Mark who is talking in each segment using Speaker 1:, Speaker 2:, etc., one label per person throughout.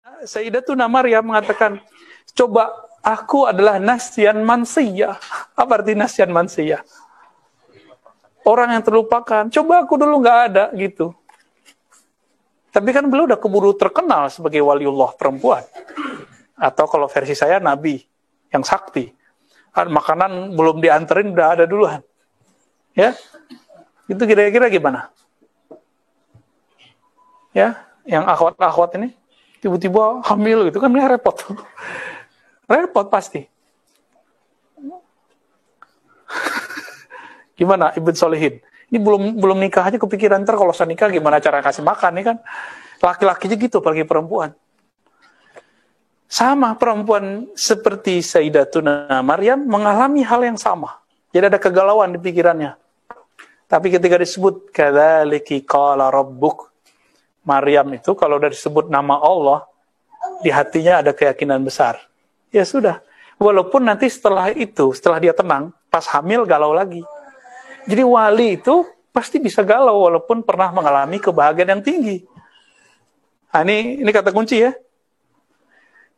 Speaker 1: Sayyidatuna Maryam mengatakan, coba aku adalah nasyan mansiyah. Apa arti nasyan mansiyah? Orang yang terlupakan. Coba aku dulu nggak ada gitu. Tapi kan beliau udah keburu terkenal sebagai waliullah perempuan. Atau kalau versi saya nabi yang sakti. Makanan belum dianterin udah ada duluan. Ya, itu kira-kira gimana? Ya, yang akhwat-akhwat ini tiba-tiba hamil gitu kan, ini repot. Repot pasti. Gimana Ibn Solihin? Ini belum nikah aja kepikiran ntar kalau saya nikah gimana cara kasih makan nih kan. Laki-lakinya gitu apalagi perempuan. Sama perempuan seperti Sayyidatuna Maryam mengalami hal yang sama. Jadi ada kegalauan di pikirannya. Tapi ketika disebut kadzaliki qala rabbuk, Maryam itu kalau udah disebut nama Allah, di hatinya ada keyakinan besar. Ya sudah. Walaupun nanti setelah itu, setelah dia tenang, pas hamil galau lagi. Jadi wali itu pasti bisa galau walaupun pernah mengalami kebahagiaan yang tinggi. Nah, ini kata kunci ya.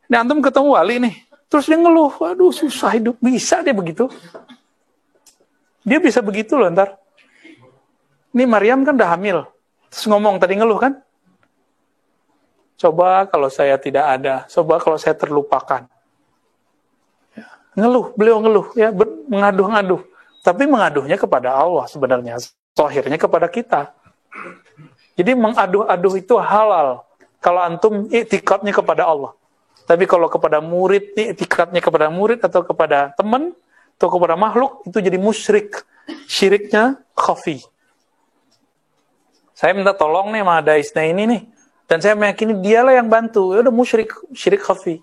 Speaker 1: Ini antum ketemu wali nih, terus dia ngeluh, aduh susah hidup, bisa dia begitu. Dia bisa begitu loh ntar. Ini Maryam kan udah hamil, terus ngomong tadi ngeluh kan. Coba kalau saya tidak ada, coba kalau saya terlupakan. Ya, ngeluh, beliau ngeluh, ya mengaduh-ngaduh. Tapi mengaduhnya kepada Allah sebenarnya, zahirnya kepada kita. Jadi mengaduh-aduh itu halal kalau antum i'tikadnya kepada Allah. Tapi kalau kepada murid, i'tikadnya kepada murid atau kepada teman atau kepada makhluk, itu jadi musyrik. Syiriknya khafi. Saya minta tolong nih sama Daisna ini nih, dan saya meyakini dialah yang bantu. Ya udah musyrik, syirik khafi.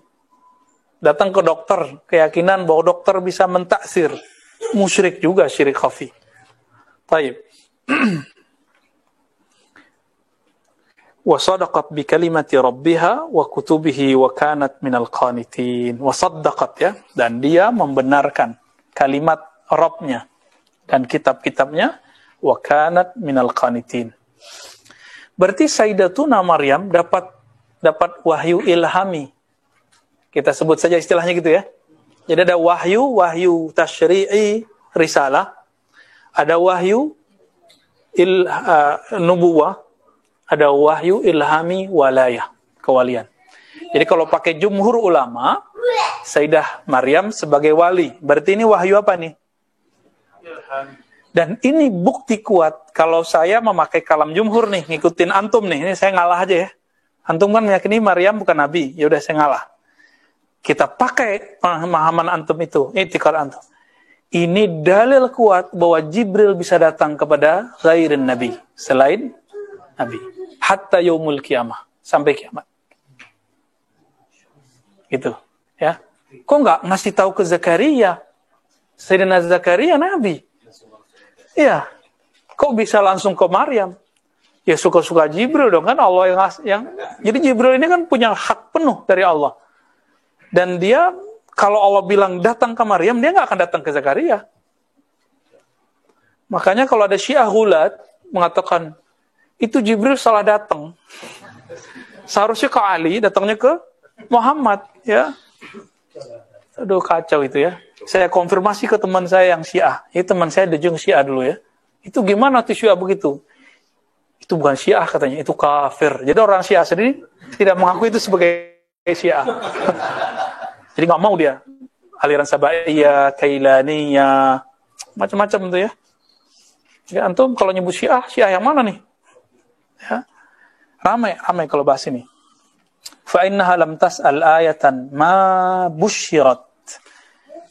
Speaker 1: Datang ke dokter, keyakinan bahwa dokter bisa mentaksir. Musyrik juga, syirik khafi. Taib. Wa sadaqat bi kalimati rabbiha wa kutubihi wa kanat minal qanitin. Wa saddaqat, ya, dan dia membenarkan kalimat Rabbnya dan kitab-kitabnya, wa kanat minal qanitin. Berarti Sayyidatuna Maryam dapat wahyu ilhami. Kita sebut saja istilahnya gitu ya. Jadi ada wahyu tasyri'i risalah, ada wahyu nubuwah, ada wahyu ilhami walayah, kewalian. Jadi kalau pakai jumhur ulama, Sayyidah Maryam sebagai wali. Berarti ini wahyu apa nih? Dan ini bukti kuat kalau saya memakai kalam jumhur nih, ngikutin antum nih. Ini saya ngalah aja ya. Antum kan meyakini Maryam bukan nabi, ya udah saya ngalah. Kita pakai pemahaman antum itu, i'tikad antum. Ini dalil kuat bahwa Jibril bisa datang kepada ghairin nabi, selain nabi. Hatta yaumul kiamah, sampai kiamat. Gitu, ya. Kok nggak ngasih tahu ke Zakaria? Sayyidina Zakaria nabi. Iya. Kok bisa langsung ke Maryam? Ya suka-suka Jibril dong, kan Allah yang jadi Jibril ini kan punya hak penuh dari Allah. Dan dia, kalau Allah bilang datang ke Maryam, dia nggak akan datang ke Zakaria. Makanya kalau ada Syiah Ghulat mengatakan, itu Jibril salah datang. Seharusnya ke Ali, datangnya ke Muhammad. Ya. Aduh, kacau itu ya. Saya konfirmasi ke teman saya yang Syiah. Ini teman saya Dejung Syiah dulu ya. Itu gimana tuh Syiah begitu? Itu bukan Syiah katanya, itu kafir. Jadi orang Syiah sendiri tidak mengaku itu sebagai Syiah. Jadi nggak mau dia aliran Sabaiyah, Kailaniyah, macam-macam tuh ya. Ya antum kalau nyebut Syiah yang mana nih? Ya. Ramai kalau bahas ini. Fa innaha lam tas'al ayatan ma busyirat.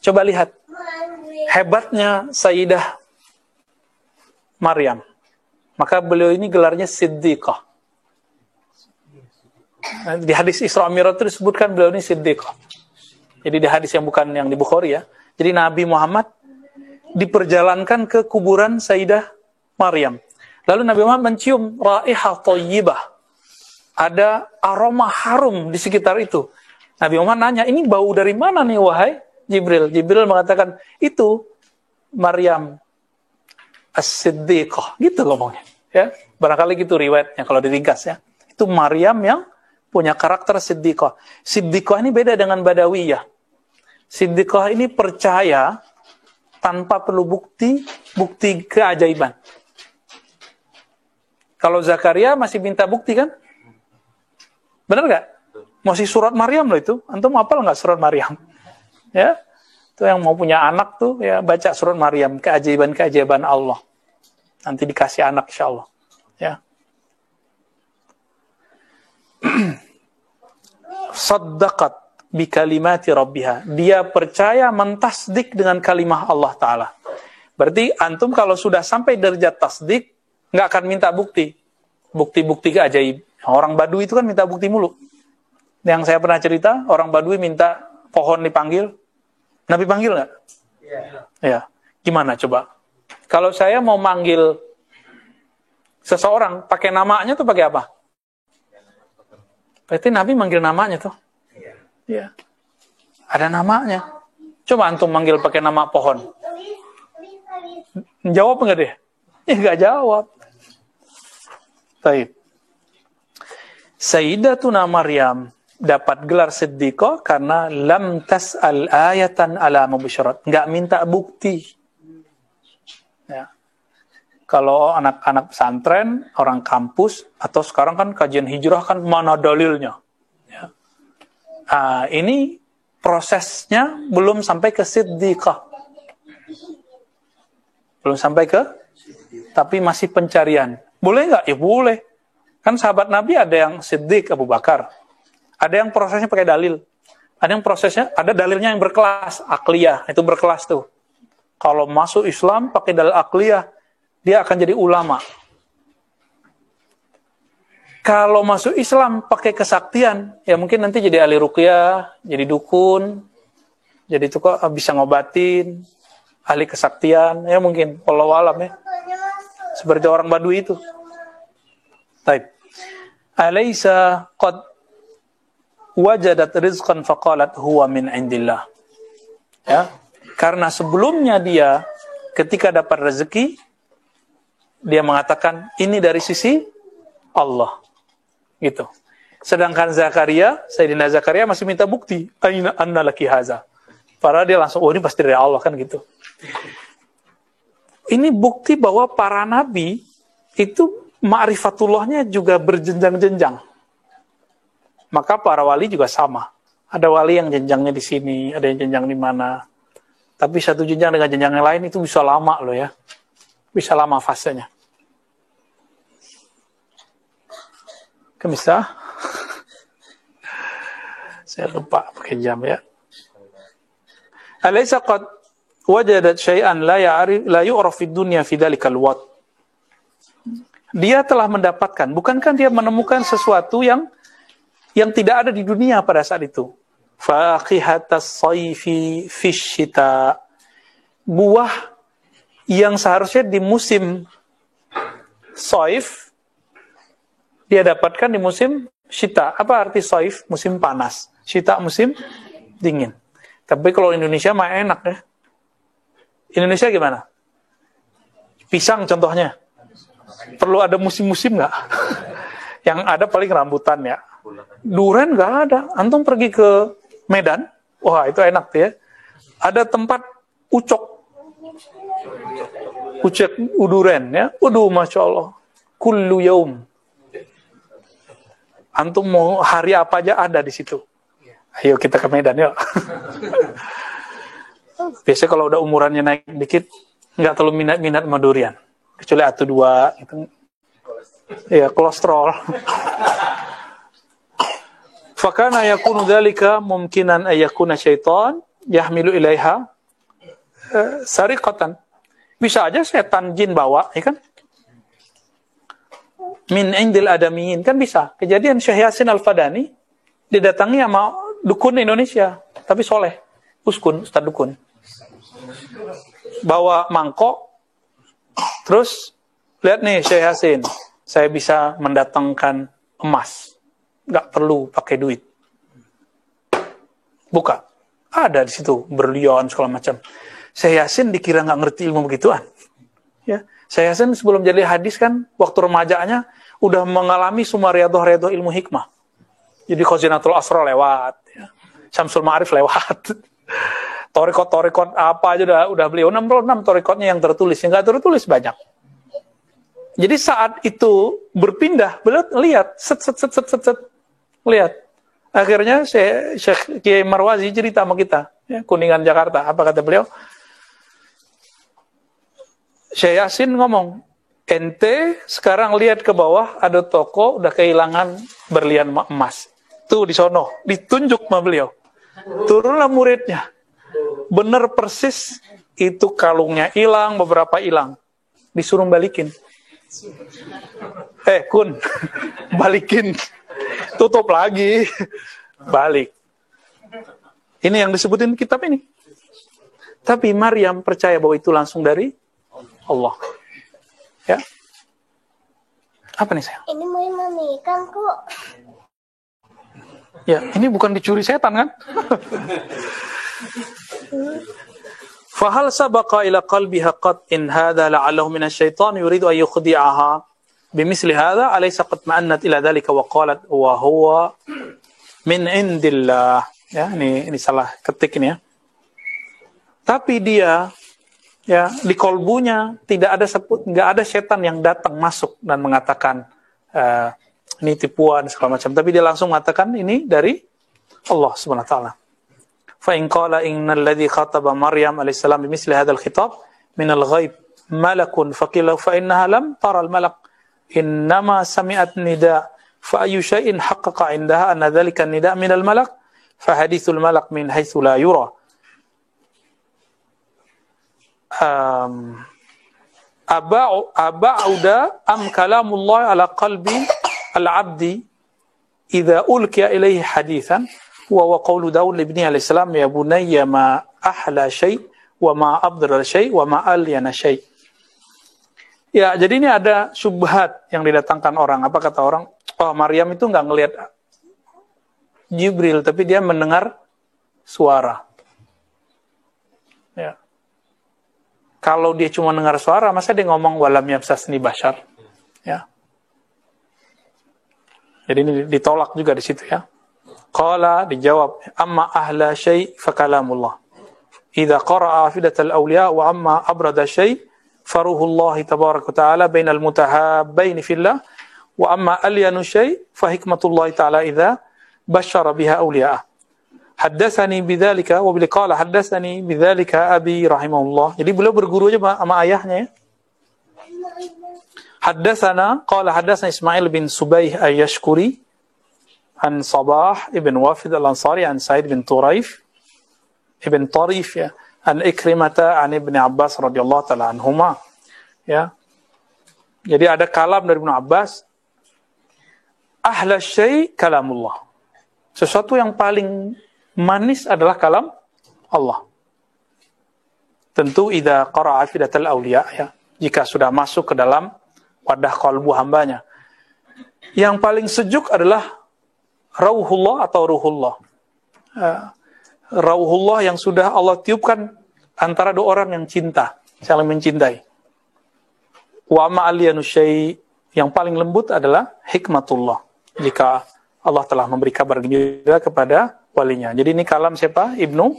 Speaker 1: Coba lihat hebatnya Sayyidah Maryam. Maka beliau ini gelarnya Siddiqah. Di hadis Isra Mi'raj itu disebutkan beliau ini Siddiqah. Jadi di hadis yang bukan yang di Bukhari ya. Jadi Nabi Muhammad diperjalankan ke kuburan Sayyidah Maryam. Lalu Nabi Muhammad mencium raihah thayyibah. Ada aroma harum di sekitar itu. Nabi Muhammad nanya, ini bau dari mana nih wahai Jibril? Jibril mengatakan, itu Maryam As-Siddiqah. Gitu ngomongnya. Ya. Barangkali gitu riwayatnya kalau diringkas ya. Itu Maryam yang punya karakter siddiqah. Siddiqah ini beda dengan badawiyah. Siddiqah ini percaya tanpa perlu bukti keajaiban. Kalau Zakaria masih minta bukti kan? Benar nggak? Masih surat Maryam loh itu. Antum hafal nggak surat Maryam? Ya, itu yang mau punya anak tuh ya baca surat Maryam, keajaiban Allah. Nanti dikasih anak insyaallah. Ya. Saddaqat bi kalimati rabbiha. Dia percaya mentasdik dengan kalimah Allah Ta'ala. Berarti antum kalau sudah sampai derajat tasdik, nggak akan minta bukti. Bukti-bukti keajaib. Orang Badui itu kan minta bukti mulu. Yang saya pernah cerita, orang Badui minta pohon dipanggil. Nabi panggil nggak? Iya. Ya. Gimana coba? Kalau saya mau manggil seseorang, pakai namanya tuh pakai apa? Berarti Nabi manggil namanya tuh. Iya. Ada namanya. Coba antum manggil pakai nama pohon. Jawab enggak deh? Enggak jawab. Baik. Sayyidatuna Maryam dapat gelar siddiqah karena lam tas'al ayatan ala mubasyarat. Enggak minta bukti. Ya. Kalau anak-anak pesantren, orang kampus, atau sekarang kan kajian hijrah kan mana dalilnya. Ya. Ini prosesnya belum sampai ke siddiqah. Belum sampai ke, tapi masih pencarian. Boleh nggak? Ya boleh. Kan sahabat Nabi ada yang siddiq Abu Bakar. Ada yang prosesnya pakai dalil. Ada yang prosesnya, ada dalilnya yang berkelas, akliyah. Itu berkelas tuh. Kalau masuk Islam pakai dalil akliyah, dia akan jadi ulama. Kalau masuk Islam pakai kesaktian, ya mungkin nanti jadi ahli ruqyah, jadi dukun, jadi itu kok bisa ngobatin, ahli kesaktian, ya mungkin, wallahu alam ya. Seperti orang Badui itu. Taib. Alaysa qad wajadat rizqan faqalat huwa min indillah. Ya. Karena sebelumnya dia ketika dapat rezeki dia mengatakan ini dari sisi Allah. Gitu. Sedangkan Zakaria, Sayyidina Zakaria masih minta bukti. Aina anna laki haza. Padahal dia langsung, oh ini pasti dari Allah kan gitu. Ini bukti bahwa para nabi itu ma'rifatullahnya juga berjenjang-jenjang. Maka para wali juga sama. Ada wali yang jenjangnya di sini, ada yang jenjang di mana. Tapi satu jenjang dengan jenjang yang lain itu bisa lama loh ya. Bisa lama fasenya. Kan bisa? Saya lupa pakai jam ya. Alaysa qad wajadat syai'an la yu'raf fid dunya fi dzalikal waqt. Dia telah mendapatkan, bukankah dia menemukan sesuatu yang tidak ada di dunia pada saat itu? Faqihatas sayfi fisyita. Buah yang seharusnya di musim saif dia dapatkan di musim syita. Apa arti saif? Musim panas. Syita musim dingin. Tapi kalau Indonesia mah enak ya. Indonesia gimana? Pisang contohnya. Perlu ada musim-musim nggak? Yang ada paling rambutan ya. Durian nggak ada. Antum pergi ke Medan, wah itu enak ya. Ada tempat ucok uduren ya. Waduh, masya Allah. Kullu yaum. Antum mau hari apa aja ada di situ. Ayo kita ke Medan yuk. Biasanya kalau udah umurannya naik dikit, nggak terlalu minat sama durian. Kecuali atu dua, gitu. Ya kolesterol. Fakana yakunu dzalika mumkinan ay yakuna syaitan yahmilu ilaiha sariqatan. Bisa aja setan jin bawa, ya kan? Min indil adamiyin, kan bisa. Kejadian Syekh Yasin Al-Fadani didatangi sama dukun Indonesia, tapi soleh. Uskun, Ustaz dukun. Bawa mangkok, terus lihat nih Syekh Yasin, saya bisa mendatangkan emas. Nggak perlu pakai duit. Buka. Ada di situ berlian segala macam. Syekh Yasin dikira nggak ngerti ilmu begituan. Ya, Syekh Yasin sebelum jadi hadis kan waktu remajanya udah mengalami semua riyadhah ilmu hikmah. Jadi Khazinatul Asrar lewat, ya. Syamsul Ma'arif lewat. Torikot apa aja udah beliau 66 torikotnya yang tertulis, yang nggak tertulis banyak. Jadi saat itu berpindah, beliau lihat, set, lihat. Akhirnya Syekh Kiai Marwazi cerita sama kita, ya, Kuningan Jakarta. Apa kata beliau? Syekh Yasin ngomong, ente sekarang lihat ke bawah ada toko udah kehilangan berlian emas. Tuh di sono, ditunjuk sama beliau. Turunlah muridnya. Bener persis itu kalungnya hilang, beberapa hilang. Disuruh balikin. Kun, balikin. Tutup lagi. Balik. Ini yang disebutin kitab ini. Tapi Maryam percaya bahwa itu langsung dari Allah. Ya. Apa nih sayang?
Speaker 2: Ini mau memikirkan kok.
Speaker 1: Ya, ini bukan dicuri setan kan? Fahal sabaqa ila qalbiha qad in hadha la'allahu min asy-syaitan yuridu an yukhdi'aha bimithli hadha alaysa qad ma'annat ila dhalika wa qalat wa huwa min indillah. Ya, ini salah ketik ini ya. Tapi dia ya di kolbunya enggak ada setan yang datang masuk dan mengatakan ini tipuan segala macam, tapi dia langsung mengatakan ini dari Allah Subhanahu wa taala. Fa in qala innal ladzi khataba Maryam alaihi salam bimithli hadzal khitab min al-ghaib malakun faqila fa innaha lam tara al-malak innama sami'at nida fa ayu shay'in haqqaqa 'indaha anna dhalika nida min al-malak fa hadithul malak min haitsu la yura. Aba'uda am kalamullah ala qalbi al-'abdi idza ulqiya ilayhi hadithan wa qawlu Daud ibni alaihi salam ya bunayya ma ahla syai' wa ma abdara syai' wa ma alyana syai'. Ya, jadi ini ada syubhat yang didatangkan orang. Apa kata orang? Oh, Maryam itu enggak ngelihat Jibril, tapi dia mendengar suara. Ya. Kalau dia cuma dengar suara, masa dia ngomong walam yamsasni bashar? Ya. Jadi ini ditolak juga di situ ya. Qala dijawab, amma ahla syai' fa kalamullah. Idza qara'a afidatal awliya wa amma abrada syai' faruhullah tabaraka ta'ala bainal mutahabbain fillah wa amma alyanu syai' fa hikmatullah ta'ala idza basyara biha awliya'ah. Haddatsani bidzalika wa bil qala haddatsani bidzalika abi rahimahullah. Jadi beliau berguru aja sama ayahnya ya. Haddatsana qala haddatsana Ismail bin Subayh ay-Yashkuri an Sabah ibn Wafid al-Ansari an Sa'id bin Turayf ibn Tarif ya an Ikrimata an Ibn Abbas radhiyallahu taala anhuma ya. Jadi ada kalam dari Ibnu Abbas, ahla syai' kalamullah. Sesuatu yang paling manis adalah kalam Allah. Tentu idza qara'a fidatal awliya ya. Jika sudah masuk ke dalam wadah kalbu hambanya. Yang paling sejuk adalah rauhullah atau ruhullah. Rauhullah yang sudah Allah tiupkan antara dua orang yang cinta, saling mencintai. Wa ma'aliyanu syai' yang paling lembut adalah hikmatullah. Jika Allah telah memberi kabar gembira kepada walinya. Jadi ini kalam siapa? Ibnu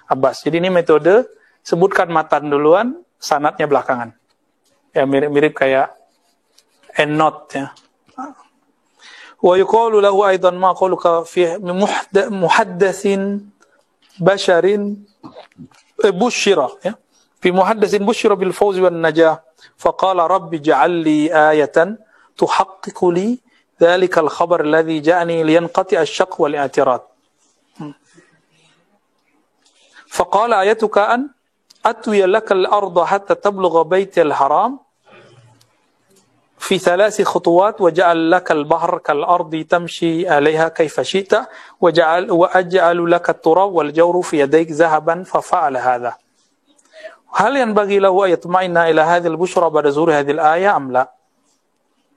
Speaker 1: Abbas. Jadi ini metode sebutkan matan duluan, sanadnya belakangan. Ya mirip-mirip kayak endnote ya. Wa yuqalu lahu aidan ma qaluka fi muhaddatsin basharin bushira ya. Fi muhaddatsin bushira bil fawz wan najah. Faqala rabbi ij'al li ayatan tuhaqqiqu li dhalika al khabar alladhi ja'ani liyanqati asy-shaq wal i'tirad. Faqala ayatuka an atwiya laka al-ardha hatta tablugha bayti al-haram في 3 خطوات وجعل لك البحر كالأرض تمشي عليها كيف شئت وأجعل لك التراب والجور في يديك ذهبا ففعل هذا. هل ينبغي له أن يطمئن إلى هذه البشرى بعد ظهور هذه الآية أم لا؟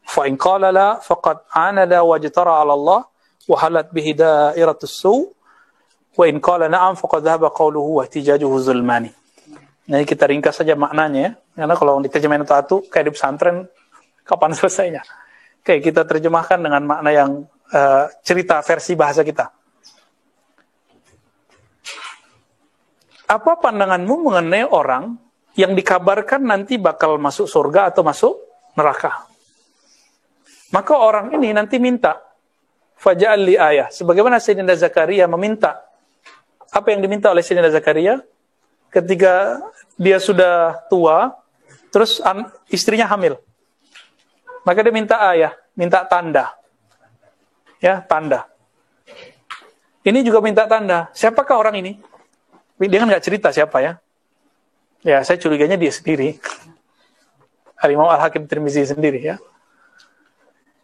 Speaker 1: فإن قال لا فقد عاند واجترى على الله وحلت به دائرة السوء وإن قال نعم فقد ذهب قوله واحتجاجه ظلماني. Nah, kita ringkas saja maknanya ya. Karena kalau diterjemahin satu kayak di pesantren kapan selesainya? Kayak kita terjemahkan dengan makna yang cerita versi bahasa kita. Apa pandanganmu mengenai orang yang dikabarkan nanti bakal masuk surga atau masuk neraka? Maka orang ini nanti minta, faja'al li ayah. Sebagaimana Sayyidina Zakaria meminta. Apa yang diminta oleh Sayyidina Zakaria? Ketika dia sudah tua, terus istrinya hamil. Maka dia minta ayah, minta tanda. Ya, tanda. Ini juga minta tanda. Siapakah orang ini? Dia kan nggak cerita siapa ya. Ya, saya curiganya dia sendiri. Al-Imam Al-Hakim Tirmizi sendiri ya.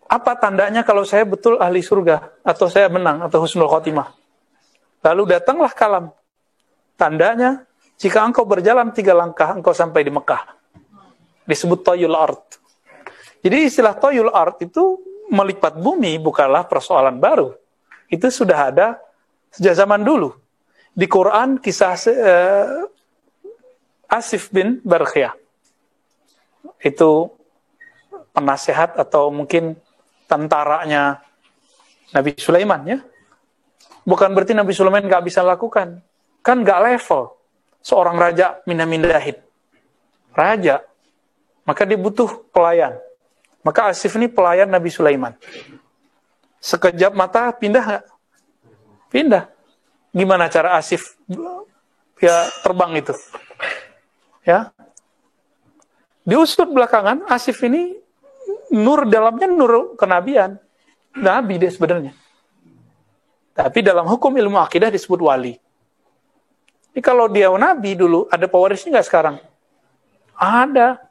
Speaker 1: Apa tandanya kalau saya betul ahli surga? Atau saya menang? Atau husnul khotimah? Lalu datanglah kalam. Tandanya, jika engkau berjalan 3 langkah, engkau sampai di Mekah. Disebut toyul ard. Jadi istilah toyul ard itu melipat bumi bukanlah persoalan baru. Itu sudah ada sejak zaman dulu. Di Quran kisah Asif bin Barkhiyah. Itu penasehat atau mungkin tentaranya Nabi Sulaiman ya. Bukan berarti Nabi Sulaiman nggak bisa lakukan. Kan nggak level seorang raja mindah-mindahin. Raja. Maka dia butuh pelayan. Maka Asif ini pelayan Nabi Sulaiman. Sekejap mata pindah nggak? Pindah. Gimana cara Asif ya terbang itu? Ya. Diusut belakangan, Asif ini nur dalamnya nur kenabian. Nabi dia sebenarnya. Tapi dalam hukum ilmu akidah disebut wali. Jadi kalau dia nabi dulu, ada pewarisnya nggak sekarang? Ada.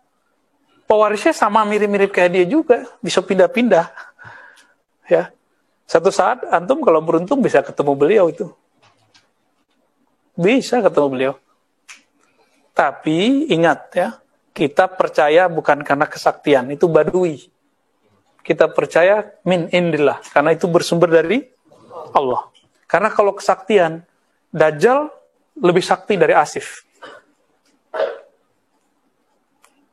Speaker 1: Pewarisnya sama mirip-mirip kayak dia juga, bisa pindah-pindah. Ya. Satu saat antum kalau beruntung bisa ketemu beliau itu. Bisa ketemu beliau. Tapi ingat ya, kita percaya bukan karena kesaktian, itu badui. Kita percaya min indillah, karena itu bersumber dari Allah. Karena kalau kesaktian, Dajjal lebih sakti dari Asif.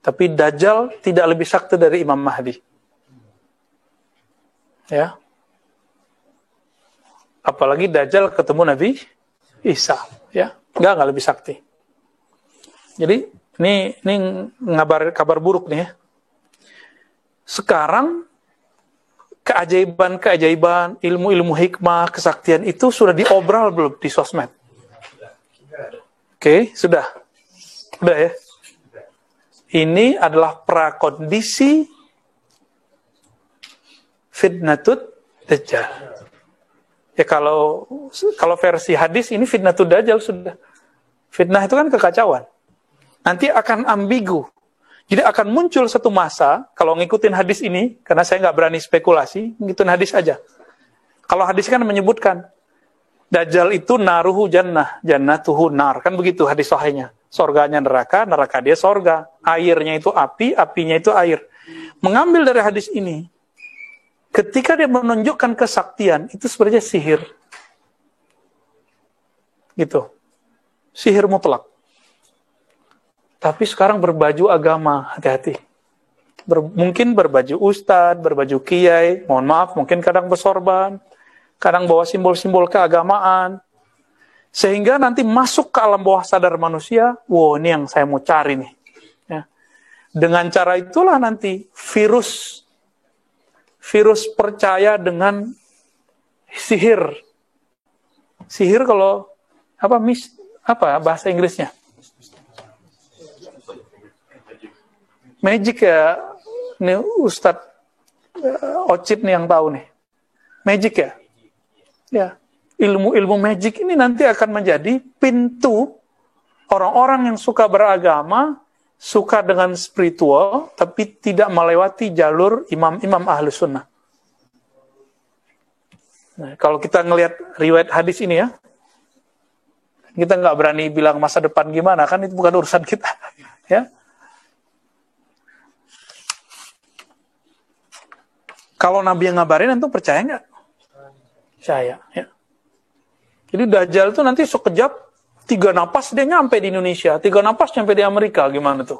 Speaker 1: Tapi Dajjal tidak lebih sakti dari Imam Mahdi. Ya. Apalagi Dajjal ketemu Nabi Isa, ya. Enggak lebih sakti. Jadi ini kabar buruk nih ya. Sekarang keajaiban, ilmu-ilmu hikmah, kesaktian itu sudah diobral belum di sosmed? Oke, sudah. Sudah ya. Ini adalah prakondisi fitnatut dajjal. Ya kalau versi hadis ini fitnatut dajjal sudah. Fitnah itu kan kekacauan. Nanti akan ambigu. Jadi akan muncul satu masa, kalau ngikutin hadis ini, karena saya nggak berani spekulasi, ngikutin hadis aja. Kalau hadis kan menyebutkan, Dajjal itu naruhu jannah, jannatuhu nar. Kan begitu hadis sahihnya. Sorganya neraka, neraka dia sorga. Airnya itu api, apinya itu air. Mengambil dari hadis ini, ketika dia menunjukkan kesaktian, itu sebenarnya sihir. Gitu. Sihir mutlak. Tapi sekarang berbaju agama, hati-hati. Mungkin berbaju ustadz, berbaju kiai, mohon maaf, mungkin kadang bersorban, kadang bawa simbol-simbol keagamaan. Sehingga nanti masuk ke alam bawah sadar manusia, wow ini yang saya mau cari nih. Ya. Dengan cara itulah nanti virus percaya dengan sihir. Sihir kalau apa bahasa Inggrisnya? Magic ya, ini Ustadz Ocit nih yang tahu nih. Magic ya? Ya, ilmu magic ini nanti akan menjadi pintu orang-orang yang suka beragama, suka dengan spiritual, tapi tidak melewati jalur imam-imam Ahlus Sunnah. Nah, kalau kita ngelihat riwayat hadis ini ya, kita nggak berani bilang masa depan gimana, kan itu bukan urusan kita. Ya. Kalau Nabi yang ngabarin, itu percaya nggak? Percaya. Ya. Jadi Dajjal itu nanti sekejap, 3 napas dia nyampe di Indonesia, 3 napas nyampe di Amerika, gimana tuh?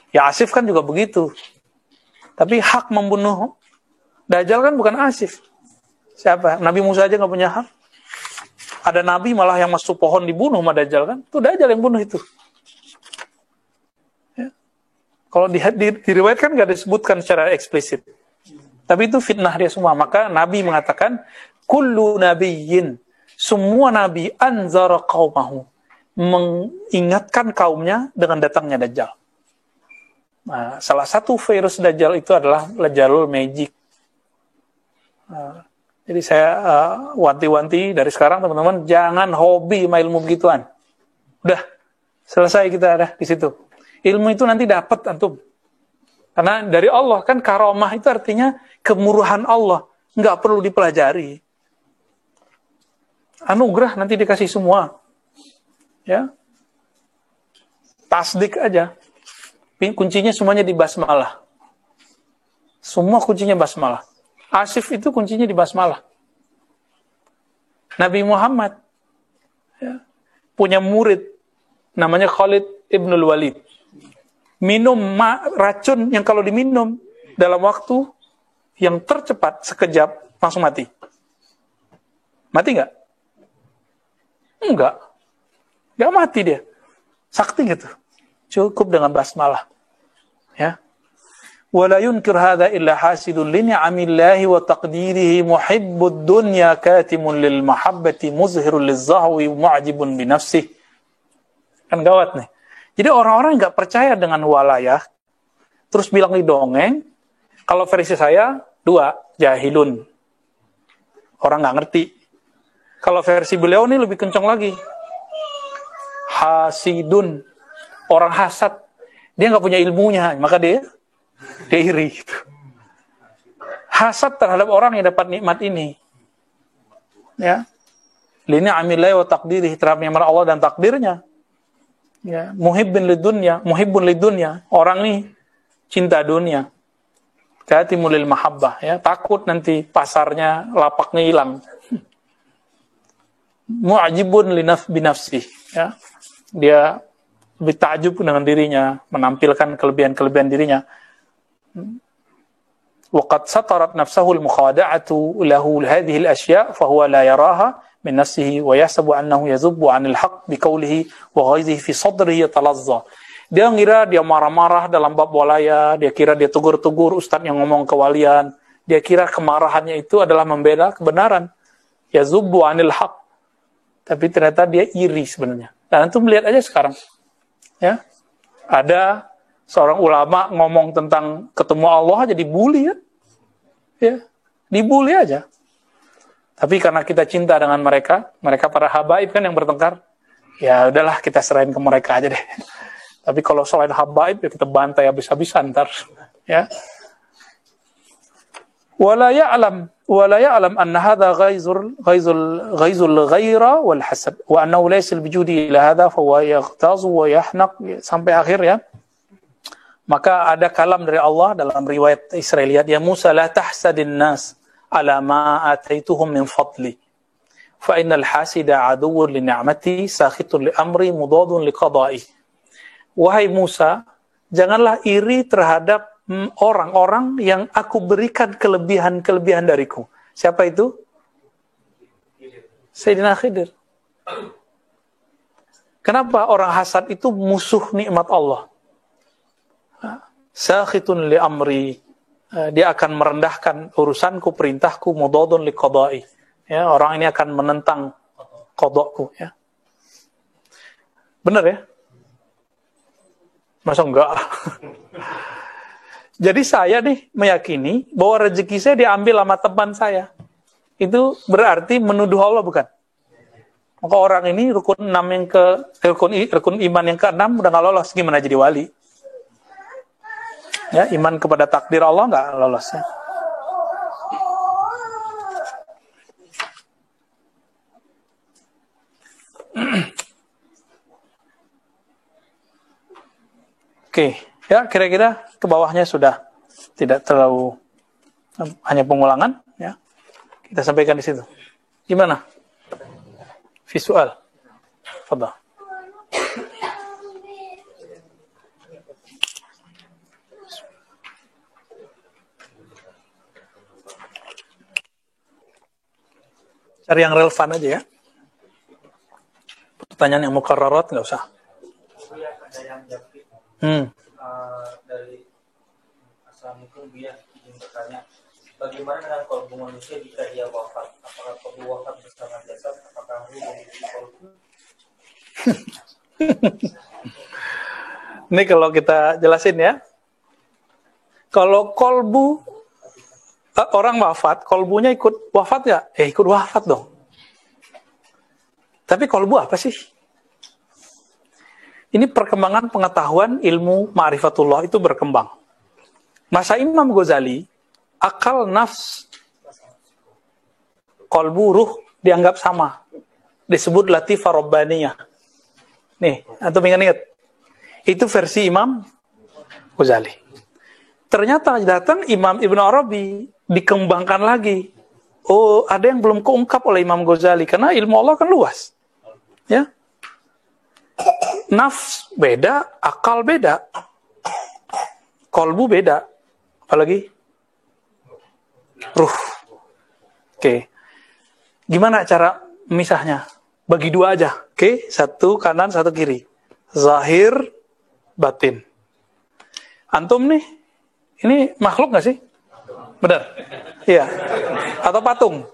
Speaker 1: Ya Asif kan juga begitu. Tapi hak membunuh Dajjal kan bukan Asif. Siapa? Nabi Musa aja nggak punya hak. Ada nabi malah yang masuk pohon dibunuh sama Dajjal kan? Itu Dajjal yang bunuh itu. Ya. Kalau diriwayatkan nggak disebutkan secara eksplisit. Tapi itu fitnah dia semua. Maka Nabi mengatakan, kullu nabiyyin, semua nabi anzara qaumahu, mengingatkan kaumnya dengan datangnya Dajjal. Nah, salah satu virus Dajjal itu adalah Dajjalul Magic. Jadi saya wanti-wanti dari sekarang teman-teman, jangan hobi sama ilmu begituan. Udah, selesai kita ada di situ. Ilmu itu nanti dapat antum. Karena dari Allah kan karomah itu artinya kemurahan Allah, nggak perlu dipelajari. Anugerah nanti dikasih semua. Ya. Tasdik aja. Kuncinya semuanya di basmalah. Semua kuncinya basmalah. Asif itu kuncinya di basmalah. Nabi Muhammad ya, punya murid namanya Khalid ibnul Walid. Minum racun yang kalau diminum dalam waktu yang tercepat sekejap langsung mati. Mati nggak? Enggak. Nggak mati dia. Sakti gitu. Cukup dengan basmalah. Ya. ولا ينكر هذا إلا حاسد لنعم الله وتقديره محب الدنيا كاتم للمحبة مظهر للزهو معجب بنفسه. Kan gawat nih. Jadi orang-orang nggak percaya dengan walayah, terus bilang di dongeng. Kalau versi saya 2, jahilun, orang nggak ngerti. Kalau versi beliau ini lebih kencang lagi, hasidun, orang hasad, dia nggak punya ilmunya, maka dia iri gitu. Hasad terhadap orang yang dapat nikmat ini. Ya. Lini amillahi wa taqdirih, terhadap nikmat Allah dan takdirnya. Ya, muhibbun lidunya. Orang nih cinta dunia. Katimul lil mahabbah, ya, takut nanti pasarnya, lapaknya hilang. Mu'ajibun binafsih, ya. Dia lebih takjub dengan dirinya, menampilkan kelebihan-kelebihan dirinya. وقد سطرت نفسه المخادعة له هذه الأشياء فهو لا يراها من نفسه ويحسب أنه يذب عن الحق بقوله وغيظه في صدره يتلظى. Dia ngira dia marah-marah dalam bab walaya, dia kira dia tegur-tegur ustaz yang ngomong kewalian, dia kira kemarahannya itu adalah membela kebenaran. Yazubbu anil haq. Tapi ternyata dia iri sebenarnya. Dan antum lihat aja sekarang. Ya. Ada seorang ulama ngomong tentang ketemu Allah aja dibully ya. Ya, dibully aja. Tapi karena kita cinta dengan mereka para habaib kan yang bertengkar, ya udahlah kita serahin ke mereka aja deh. Tapi kalau selain habaib ya kita bantai habis-habisan ntar. Ya. Wala ya'lam anna hadha ghaizul ghaira wal hasad wa annahu laysa al-bijudi ila hadha fa huwa yaghtazu wa yahnaq sampai akhir ya. Maka ada kalam dari Allah dalam riwayat Israiliyat, ya Musa la tahsadin nas ala ma ataituhum min fadli fa innal hasida aduwwun li ni'mati sakhitun li amri mudadun li qada'i. Wahai Musa, janganlah iri terhadap orang-orang yang aku berikan kelebihan-kelebihan dariku. Siapa itu? Sayyidina Khidir. Kenapa orang hasad itu musuh nikmat Allah? Sakhitun li amri, dia akan merendahkan urusanku, perintahku, mudadun li qada'i. Ya, orang ini akan menentang qada'ku, ya. Benar ya? Masa enggak? Jadi saya nih meyakini bahwa rezeki saya diambil sama teman saya. Itu berarti menuduh Allah, bukan? Maka orang ini rukun iman yang ke-6 udah nggak lolos, gimana jadi wali? Ya, iman kepada takdir Allah nggak lolos ya. Oke, ya kira-kira ke bawahnya sudah tidak terlalu hanya pengulangan ya. Kita sampaikan di situ. Gimana? Visual. Fadhal. Cari yang relevan aja ya. Pertanyaan yang mukarrarat nggak usah.
Speaker 3: Ada yang jawab dari Assalamualaikum, dia ingin bertanya, bagaimana dengan kolbu manusia jika dia wafat? Apakah kolbu wafat bersama jasad? Apakah ruh memiliki kolbu?
Speaker 1: Ini kalau kita jelasin ya. Kalau kolbu orang wafat, kolbunya ikut wafat nggak? Ikut wafat dong. Tapi kolbu apa sih? Ini perkembangan pengetahuan ilmu ma'rifatullah itu berkembang. Masa Imam Ghazali, akal, nafs, kolbu, ruh dianggap sama. Disebut latifah rabbaniyah. Nih, antum ingat-ingat. Itu versi Imam Ghazali. Ternyata datang Imam Ibn Arabi, dikembangkan lagi. Oh, ada yang belum keungkap oleh Imam Ghazali, karena ilmu Allah kan luas. Ya. Nafs beda, akal beda, kolbu beda, apalagi ruh. Oke. Gimana cara memisahnya? Bagi dua aja. Oke, satu kanan, satu kiri. Zahir, batin. Antum nih, ini makhluk nggak sih? Benar? Iya. Atau patung?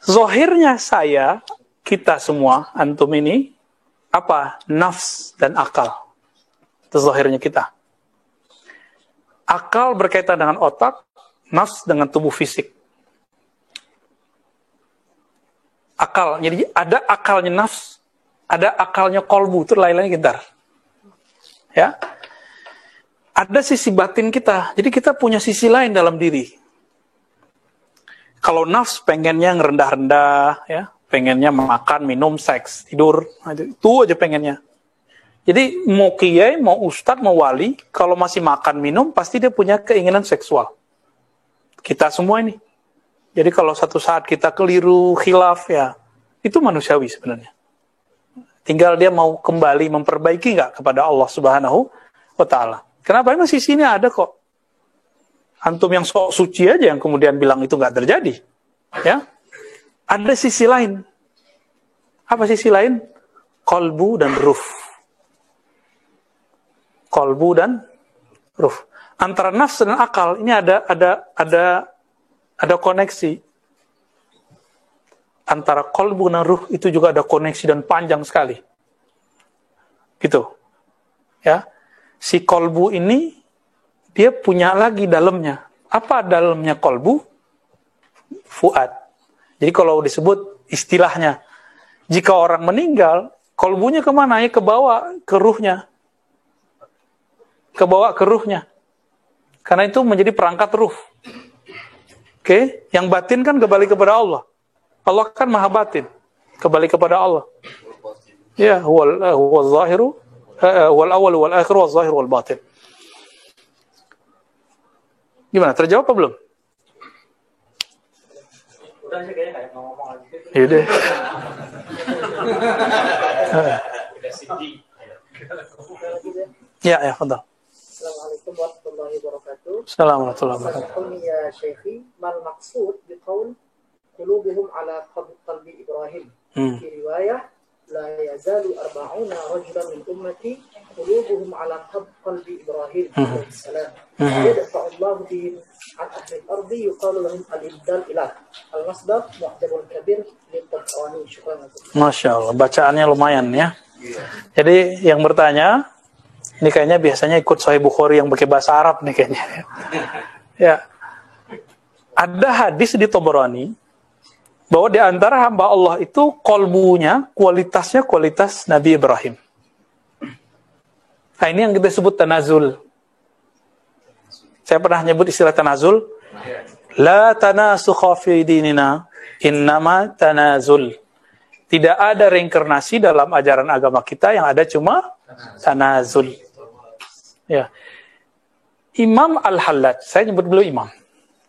Speaker 1: Zahirnya saya, kita semua, antum ini, apa? Nafs dan akal. Itu zahirnya kita. Akal berkaitan dengan otak, nafs dengan tubuh fisik. Akal, jadi ada akalnya nafs, ada akalnya kolbu, itu lain-lain gitar. Ya. Ada sisi batin kita, jadi kita punya sisi lain dalam diri. Kalau nafs pengennya ngerendah-rendah, ya, pengennya makan, minum, seks, tidur, itu aja pengennya. Jadi mau kiai, mau ustadz, mau wali, kalau masih makan, minum, pasti dia punya keinginan seksual. Kita semua ini. Jadi kalau satu saat kita keliru, khilaf, ya, itu manusiawi sebenarnya. Tinggal dia mau kembali memperbaiki nggak kepada Allah Subhanahu wa Ta'ala. Kenapa? Emang sisi ini ada kok. Antum yang sok suci aja yang kemudian bilang itu nggak terjadi. Ya. Ada sisi lain. Apa sisi lain? Kolbu dan ruh. Kolbu dan ruh. Antara nafs dan akal ini ada koneksi. Antara kolbu dan ruh itu juga ada koneksi dan panjang sekali. Gitu. Ya. Si kolbu ini dia punya lagi dalamnya. Apa dalamnya kolbu? Fuad. Jadi kalau disebut istilahnya, jika orang meninggal, kolbunya kemana? Ya ke bawah, ke ruhnya. Ke bawah ke ruhnya. Karena itu menjadi perangkat ruh. Oke? Yang batin kan kembali kepada Allah. Allah kan maha batin. Kembali kepada Allah. Ya, huwal zahiru, wal awal wal akhir wal zahir wal batin. Gimana? Terjawab apa belum?
Speaker 3: Udah sih kayaknya kayak ngomong lagi.
Speaker 1: Iya deh. Ya, betul.
Speaker 4: Assalamualaikum warahmatullahi wabarakatuh.
Speaker 1: Assalamualaikum warahmatullahi wabarakatuh.
Speaker 4: Assalamualaikum ya Syekhi, mal maqsud biqaul qulubuhum ala qalbi Ibrahim. Fi riwayah la yazalu arba'una rajulan min ummati qulubuhum ala qalbi Ibrahim alaihi salam. Yadfa'u Allah bihim an ahli al-ardi yuqalu lahum al-ibdal ilah. Al-masdar mu'jamul kabir littaqani. Syukran.
Speaker 1: Masya Allah, bacaannya lumayan ya. Jadi yang bertanya, ini kayaknya biasanya ikut Sahih Bukhari yang pakai bahasa Arab nih kayaknya. Ya. Ada hadis di Tabarani bahwa di antara hamba Allah itu kolbunya, kualitasnya kualitas Nabi Ibrahim. Nah, ini yang kita sebut tanazul. Saya pernah nyebut istilah tanazul. La tanasukha fi dinina, innama tanazul. Tidak ada reinkarnasi dalam ajaran agama kita, yang ada cuma tanazul. Ya. Imam Al-Hallaj, saya nyebut beliau imam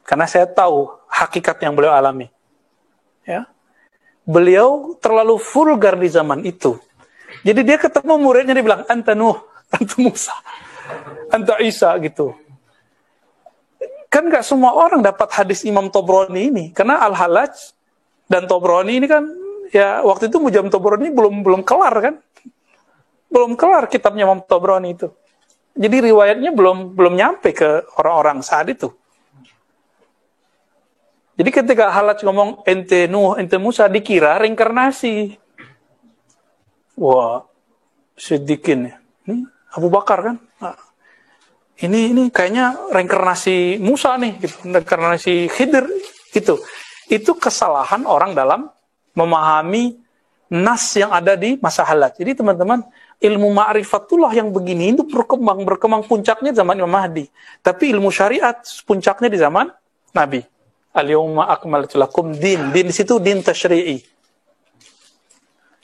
Speaker 1: karena saya tahu hakikat yang beliau alami. Ya. Beliau terlalu vulgar di zaman itu. Jadi dia ketemu muridnya, dia bilang, anta Nuh, anta Musa, anta Isa gitu. Kan gak semua orang dapat hadis Imam Tabrani ini, karena Al-Hallaj Dan Tobroni ini kan, ya waktu itu Mujam Tobroni belum kelar kan? Belum kelar kitabnya Imam Tobroni itu. Jadi riwayatnya belum nyampe ke orang-orang saat itu. Jadi ketika Halaj ngomong ente Nuh, ente Musa, dikira reinkarnasi. Wah, Siddiqin ini Abu Bakar kan? Nah, ini kayaknya reinkarnasi Musa nih, gitu. Reinkarnasi Khidir gitu. Itu kesalahan orang dalam memahami nas yang ada di masa Halaj. Jadi teman-teman, ilmu ma'rifatullah yang begini itu berkembang puncaknya zaman Imam Mahdi. Tapi ilmu syariat puncaknya di zaman Nabi. Al-yawma akmaltu lakum din. Din di situ din tasyri'i.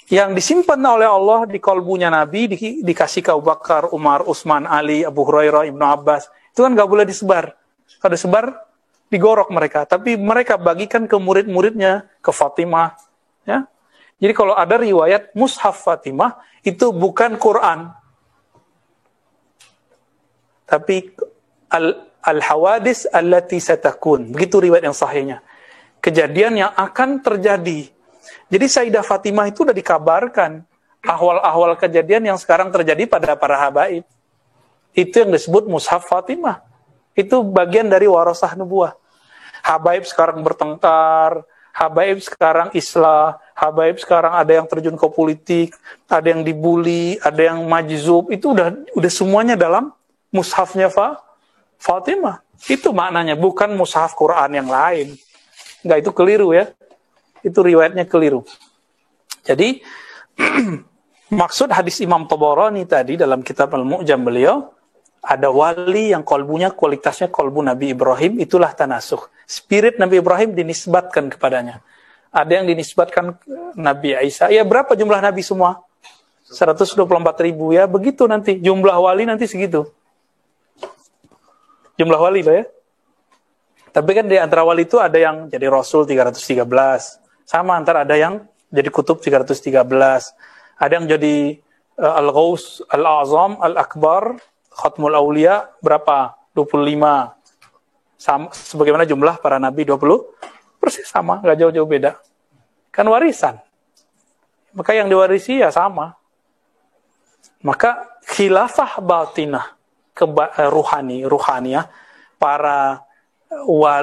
Speaker 1: Yang disimpan oleh Allah di kalbunya Nabi, dikasih ke Abu Bakar, Umar, Utsman, Ali, Abu Hurairah, Ibnu Abbas. Itu kan gak boleh disebar. Kalau disebar, digorok mereka. Tapi mereka bagikan ke murid-muridnya, ke Fatimah. Ya. Jadi kalau ada riwayat Mushaf Fatimah, itu bukan Quran. Tapi al-hawadis allati satakun. Begitu riwayat yang sahihnya. Kejadian yang akan terjadi. Jadi Sayyidah Fatimah itu sudah dikabarkan ahwal-ahwal kejadian yang sekarang terjadi pada para habaib. Itu yang disebut Mushaf Fatimah. Itu bagian dari warasah nubuah. Habaib sekarang bertengkar, habaib sekarang islah, habaib sekarang ada yang terjun ke politik, ada yang dibully, ada yang majzub. Itu udah semuanya dalam mushafnya Fatimah. Itu maknanya, bukan mushaf Quran yang lain. Enggak, itu keliru ya. Itu riwayatnya keliru. Jadi maksud hadis Imam Tabarani tadi dalam kitab Al-Mu'jam beliau, ada wali yang kolbunya kualitasnya kolbu Nabi Ibrahim, itulah tanasuh. Spirit Nabi Ibrahim dinisbatkan kepadanya. Ada yang dinisbatkan Nabi Isa. Ya berapa jumlah Nabi semua? 124.000 ya. Begitu nanti. Jumlah wali nanti segitu. Jumlah wali loh ya. Tapi kan di antara wali itu ada yang jadi Rasul 313. Sama antara ada yang jadi Kutub 313. Ada yang jadi Al-Ghaus, Al-Azam, Al-Akbar, Khatmul Aulia berapa? 25. Sama, sebagaimana jumlah para nabi 20. Persis sama, nggak jauh-jauh beda. Kan warisan. Maka yang diwarisi ya sama. Maka khilafah batinah, ruhaniyah, para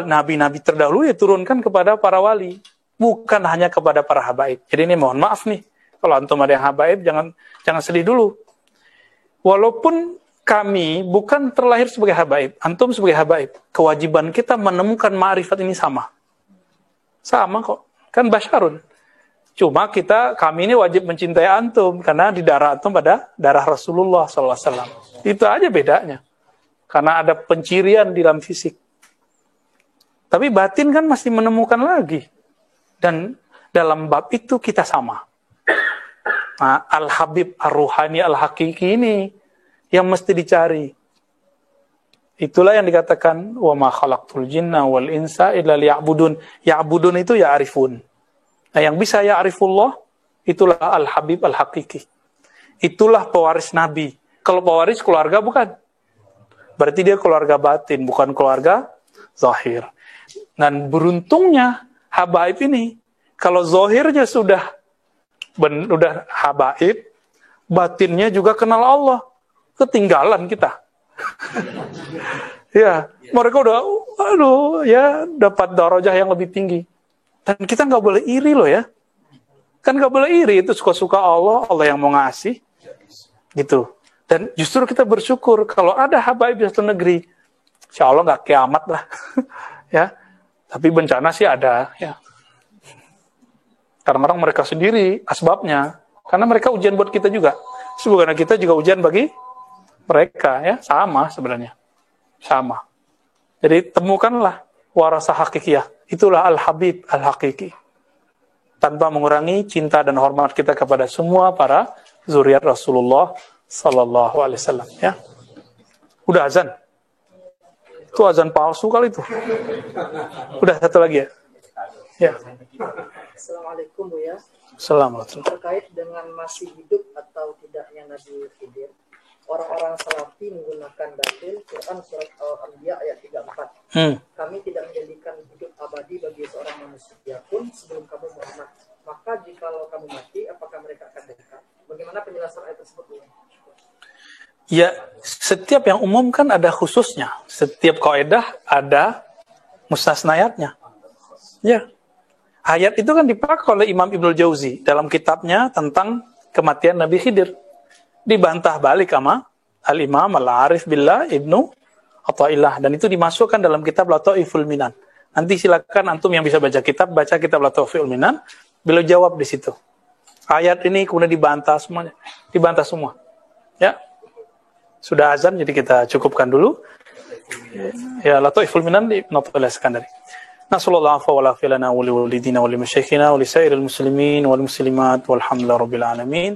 Speaker 1: nabi-nabi terdahulu diturunkan kepada para wali. Bukan hanya kepada para habaib. Jadi ini mohon maaf nih. Kalau antum ada yang habaib, jangan sedih dulu. Walaupun kami bukan terlahir sebagai habaib, antum sebagai habaib, kewajiban kita menemukan ma'rifat ini sama. Sama kok, kan basyarun. Cuma kami ini wajib mencintai antum, karena di darah antum pada darah Rasulullah SAW. Itu aja bedanya. Karena ada pencirian di dalam fisik. Tapi batin kan masih menemukan lagi. Dan dalam bab itu kita sama. Nah, Al-Habib Ar-Ruhani Al-Hakiki ini yang mesti dicari. Itulah yang dikatakan wa ma khalaqtul jinna wal insa illa liya'budun. Ya'budun itu ya'rifun. Nah, yang bisa ya'rifullah itulah Al-Habib Al-Hakiki. Itulah pewaris Nabi. Kalau pewaris keluarga bukan. Berarti dia keluarga batin, bukan keluarga zahir. Dan beruntungnya habaib ini, kalau zahirnya sudah habaib, batinnya juga kenal Allah. Ketinggalan kita. Ya, mereka udah dapat darajah yang lebih tinggi. Dan kita nggak boleh iri loh ya. Kan nggak boleh iri, itu suka-suka Allah yang mau ngasih. Gitu. Dan justru kita bersyukur kalau ada habaib di satu negeri. Insya Allah nggak kiamat lah. Ya. Tapi bencana sih ada. Ya. Kadang-kadang mereka sendiri asbabnya. Karena mereka ujian buat kita juga. Sebenarnya kita juga ujian bagi mereka, ya sama sebenarnya, sama. Jadi temukanlah warasah hakikiyah. Itulah Al-Habib Al-Hakiki. Tanpa mengurangi cinta dan hormat kita kepada semua para zuriat Rasulullah Sallallahu Alaihi Wasallam. Ya, udah azan. Itu azan palsu kali itu. Udah satu lagi ya. Ya.
Speaker 4: Assalamualaikum ya.
Speaker 1: Assalamualaikum.
Speaker 4: Terkait dengan masih hidup atau tidaknya Nabi Khidir, orang-orang salafi menggunakan dalil Quran surat Al-Anbiya ayat 34. Kami tidak menjadikan hidup abadi bagi seorang manusia pun sebelum kamu Nah, maka jikalau kamu mati, apakah mereka akan dekat? Bagaimana penjelasan ayat tersebut?
Speaker 1: Ya, setiap yang umum kan ada khususnya. Setiap kaidah ada mustasnayatnya. Ya. Ayat itu kan dipakai oleh Imam Ibnul Jauzi dalam kitabnya tentang kematian Nabi Khidir. Dibantah balik sama Al-Imam Al-Arif Billah Ibnu Athaillah, dan itu dimasukkan dalam kitab Lataiful Minan. Nanti silakan antum yang bisa baca kitab Lataiful Minan, beliau jawab di situ. Ayat ini kemudian dibantah semuanya, dibantah semua. Ya. Sudah azan, jadi kita cukupkan dulu. Ya, Lataiful Minan di Ibnu Athaillah Sekandari. Nasallallahu alaihi wa sallam wa li walidina wa li masyayikhina wa li sairil muslimin wal muslimat walhamdulillahi rabbil alamin.